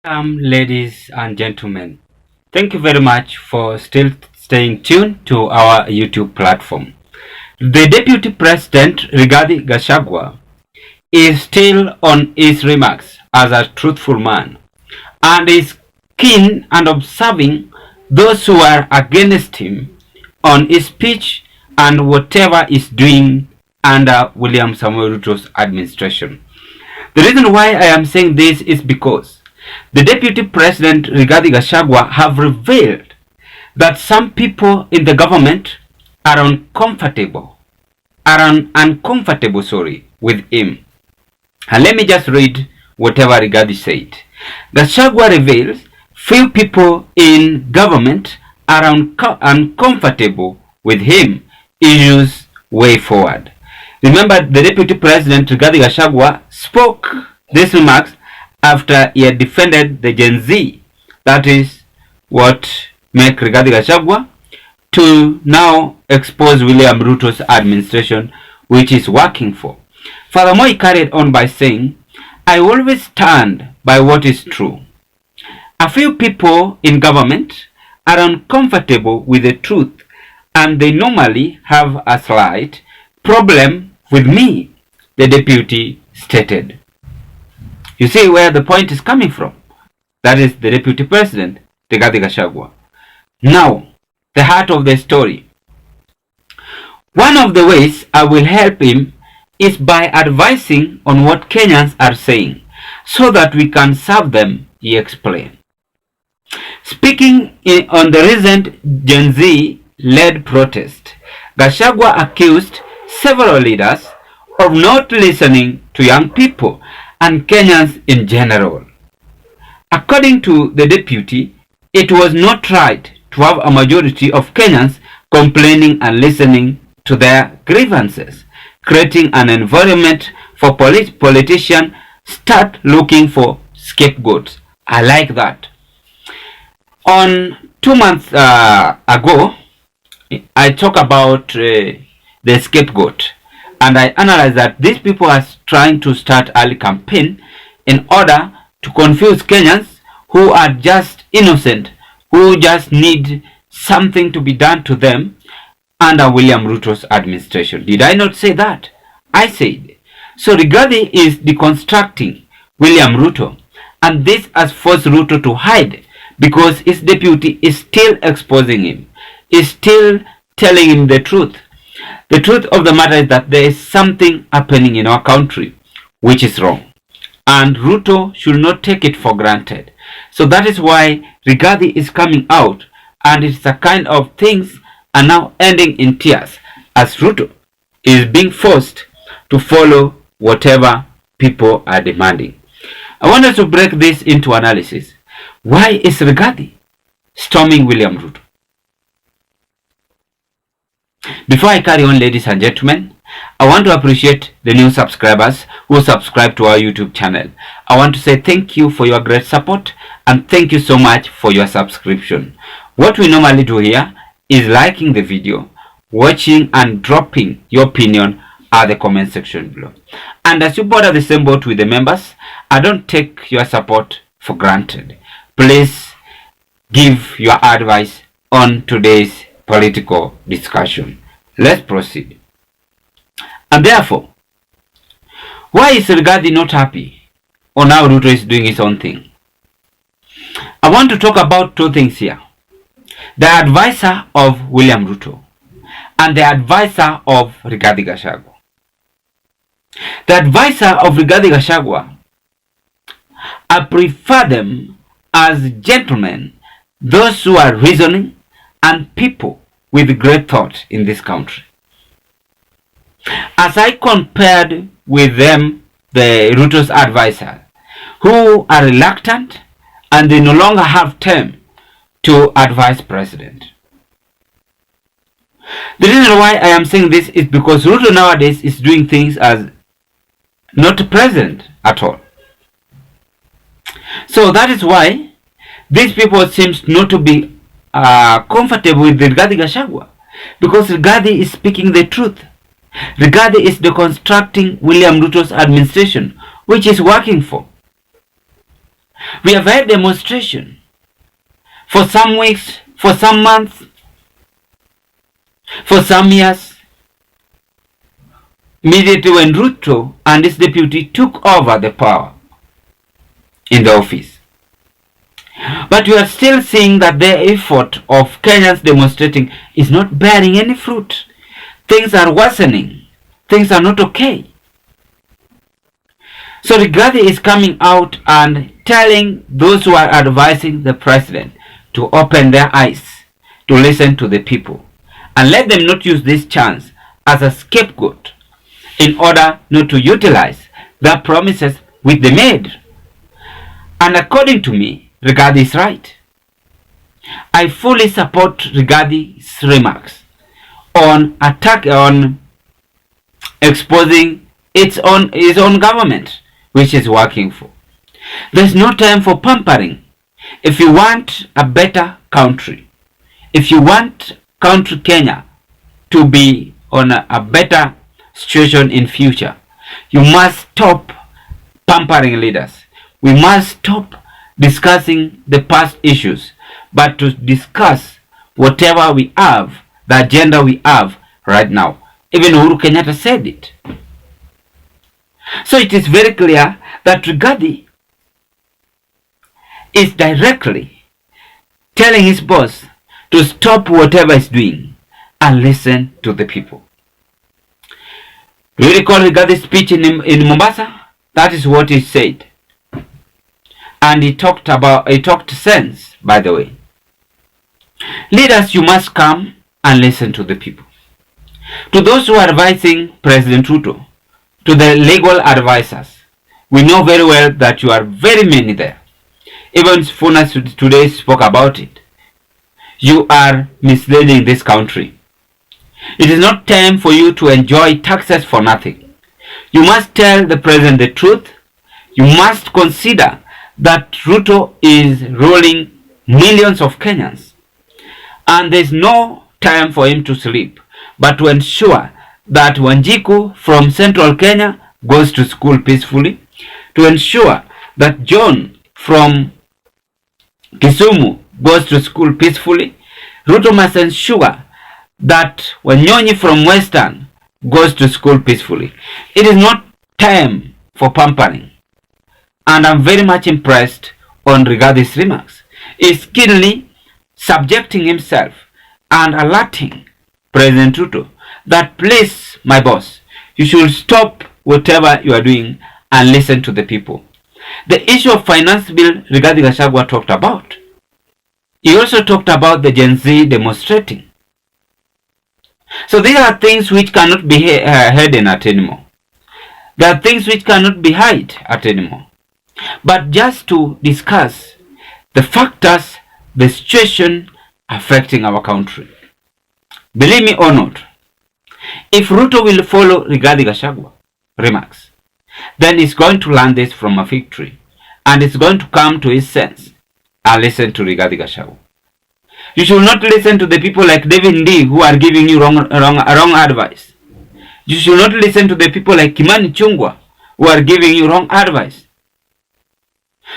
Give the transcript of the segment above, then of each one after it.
Ladies and gentlemen, thank you very much for still staying tuned to our YouTube platform. The Deputy President, Rigathi Gachagua, is still on his remarks as a truthful man and is keen and observing those who are against him on his speech and whatever is doing under William Samoei Ruto's administration. The reason why I am saying this is because the Deputy President Rigathi Gachagua have revealed that some people in the government are uncomfortable with him. And let me just read whatever Rigathi said. Gachagua reveals few people in government are uncomfortable with him. Issues way forward. Remember, the Deputy President Rigathi Gachagua spoke these remarks after he had defended the Gen Z. That is what make Rigathi Gachagua to now expose William Ruto's administration, which is working for. Furthermore, he carried on by saying, I always stand by what is true. A few people in government are uncomfortable with the truth and they normally have a slight problem with me, the deputy stated. You see where the point is coming from. That is the Deputy President, Rigathi Gachagua. Now, the heart of the story. One of the ways I will help him is by advising on what Kenyans are saying, so that we can serve them, he explained. Speaking on the recent Gen Z-led protest, Gachagua accused several leaders of not listening to young people and Kenyans in general. According to the deputy, it was not right to have a majority of Kenyans complaining and listening to their grievances, creating an environment for politicians start looking for scapegoats. I like that. On 2 months ago, I talked about the scapegoat. And I analyzed that these people are trying to start early campaign in order to confuse Kenyans who are just innocent, who just need something to be done to them under William Ruto's administration. Did I not say that? I said. So Rigathi is deconstructing William Ruto, and this has forced Ruto to hide because his deputy is still exposing him, is still telling him the truth. The truth of the matter is that there is something happening in our country which is wrong. And Ruto should not take it for granted. So that is why Rigathi is coming out, and it's a kind of things are now ending in tears as Ruto is being forced to follow whatever people are demanding. I wanted to break this into analysis. Why is Rigathi storming William Ruto? Before I carry on, ladies and gentlemen, I want to appreciate the new subscribers who subscribe to our YouTube channel. I want to say thank you for your great support and thank you so much for your subscription. What we normally do here is liking the video, watching and dropping your opinion at the comment section below. And as you board the same boat with the members, I don't take your support for granted. Please give your advice on today's political discussion. Let's proceed. And therefore, why is Rigathi not happy on how Ruto is doing his own thing? I want to talk about two things here. The advisor of William Ruto and the advisor of Rigathi Gachagua. The advisor of Rigathi Gachagua, I prefer them as gentlemen, those who are reasoning and people with great thought in this country. As I compared with them, the Ruto's advisors, who are reluctant and they no longer have time to advise president. The reason why I am saying this is because Ruto nowadays is doing things as not president at all. So that is why these people seems not to be comfortable with Rigathi Gachagua, because Rigathi is speaking the truth. Rigathi is deconstructing William Ruto's administration, which is working for. We have had demonstration for some weeks, for some months, for some years, immediately when Ruto and his deputy took over the power in the office. But we are still seeing that the effort of Kenyans demonstrating is not bearing any fruit. Things are worsening. Things are not okay. So Rigathi is coming out and telling those who are advising the president to open their eyes, to listen to the people, and let them not use this chance as a scapegoat in order not to utilize the promises which they made. And according to me, Rigathi is right. I fully support Rigathi's remarks on exposing his own government, which is working for. There's no time for pampering. If you want a better country, if you want country Kenya to be on a better situation in future, you must stop pampering leaders. We must stop discussing the past issues, but to discuss whatever we have, the agenda we have right now. Even Uhuru Kenyatta said it. So it is very clear that Rigathi is directly telling his boss to stop whatever he's doing and listen to the people. Do you recall Rigathi's speech in Mombasa? That is what he said. And he talked sense, by the way. Leaders, you must come and listen to the people. To those who are advising President Ruto, to the legal advisors, we know very well that you are very many there. Even Funa today spoke about it. You are misleading this country. It is not time for you to enjoy taxes for nothing. You must tell the president the truth. You must consider that Ruto is ruling millions of Kenyans. And there is no time for him to sleep, but to ensure that Wanjiku from central Kenya goes to school peacefully, to ensure that John from Kisumu goes to school peacefully. Ruto must ensure that Wanyonyi from Western goes to school peacefully. It is not time for pampering. And I'm very much impressed on Rigathi's remarks. He's keenly subjecting himself and alerting President Ruto that, please, my boss, you should stop whatever you are doing and listen to the people. The issue of finance bill Rigathi Gachagua talked about. He also talked about the Gen Z demonstrating. So these are things which cannot be hidden at anymore. There are things which cannot be hid at anymore. But just to discuss the factors, the situation affecting our country. Believe me or not, if Ruto will follow Rigathi Gachagua remarks, then he's going to learn this from a victory, and it's going to come to his sense and listen to Rigathi Gachagua. You should not listen to the people like David Ndii who are giving you wrong advice. You should not listen to the people like Kimani Chungwa who are giving you wrong advice.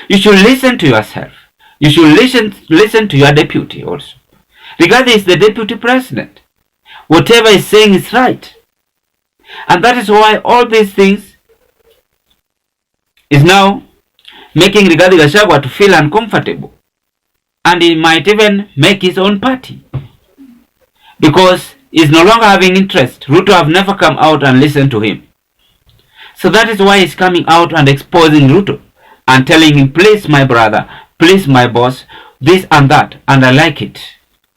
You should listen to yourself. You should listen to your deputy also. Rigathi is the deputy president. Whatever he's saying is right. And that is why all these things is now making Rigathi Gachagua to feel uncomfortable. And he might even make his own party. Because he's no longer having interest. Ruto have never come out and listened to him. So that is why he's coming out and exposing Ruto and telling him, please my brother, please my boss, this and that. And I like it.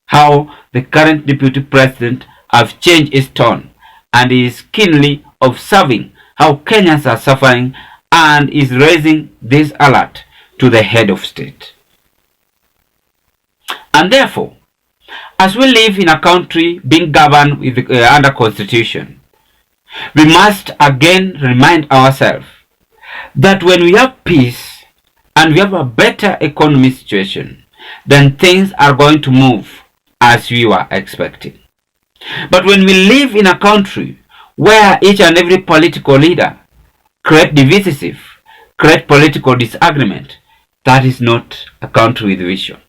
How the current deputy president have changed his tone and is keenly observing how Kenyans are suffering and is raising this alert to the head of state. And therefore, as we live in a country being governed with, under constitution, we must again remind ourselves that when we have peace and we have a better economy situation, then things are going to move as we were expecting. But when we live in a country where each and every political leader create divisive, create political disagreement, That is not a country with vision.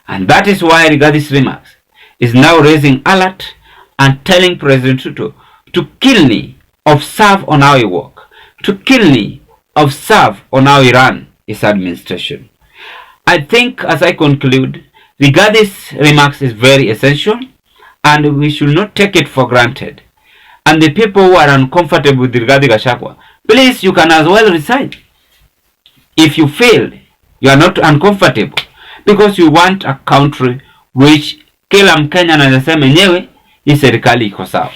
And that is why Rigathi remarks is now raising alert and telling President Ruto to kill me of serve on how he work, to kill me of serve on how he run his administration. I think, as I conclude, Rigathi's remarks is very essential and we should not take it for granted. And the people who are uncomfortable with Rigathi Gachagua, please, you can as well resign. If you feel you are not uncomfortable, because you want a country which kila Mkenya anasema yenyewe hii serikali iko sawa.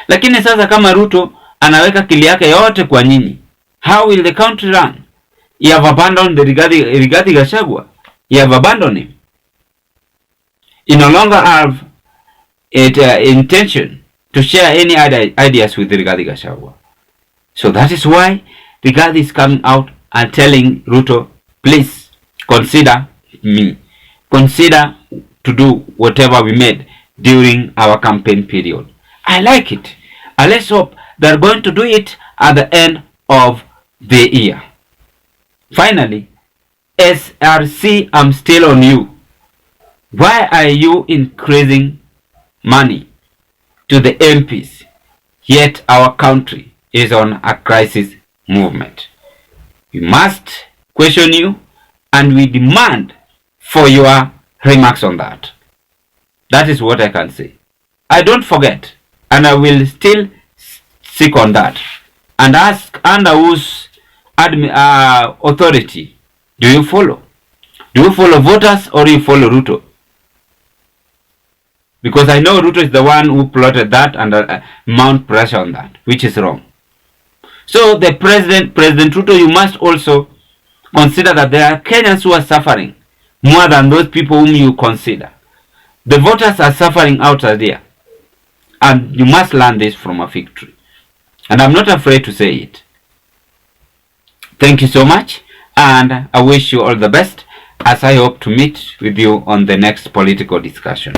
Lakini sasa kama Ruto anaweka kili yake yote kwa nyinyi, how will the country run? You have abandoned the Rigathi Gachagua. You have abandoned him. You no longer have intention to share any other ideas with Rigathi Gachagua. So that is why Rigathi is coming out and telling Ruto, please consider me. Consider to do whatever we made during our campaign period. I like it. And let's hope they're going to do it at the end of the year. Finally, SRC, I'm still on you. Why are you increasing money to the MPs, yet our country is on a crisis movement? We must question you and we demand for your remarks on that. That is what I can say. I don't forget, and I will still seek on that and ask under whose authority do you follow? Do you follow voters or do you follow Ruto? Because I know Ruto is the one who plotted that and mount pressure on that, which is wrong. So the President Ruto, you must also consider that there are Kenyans who are suffering more than those people whom you consider. The voters are suffering out there. And you must learn this from a victory. And I'm not afraid to say it. Thank you so much. And I wish you all the best as I hope to meet with you on the next political discussion.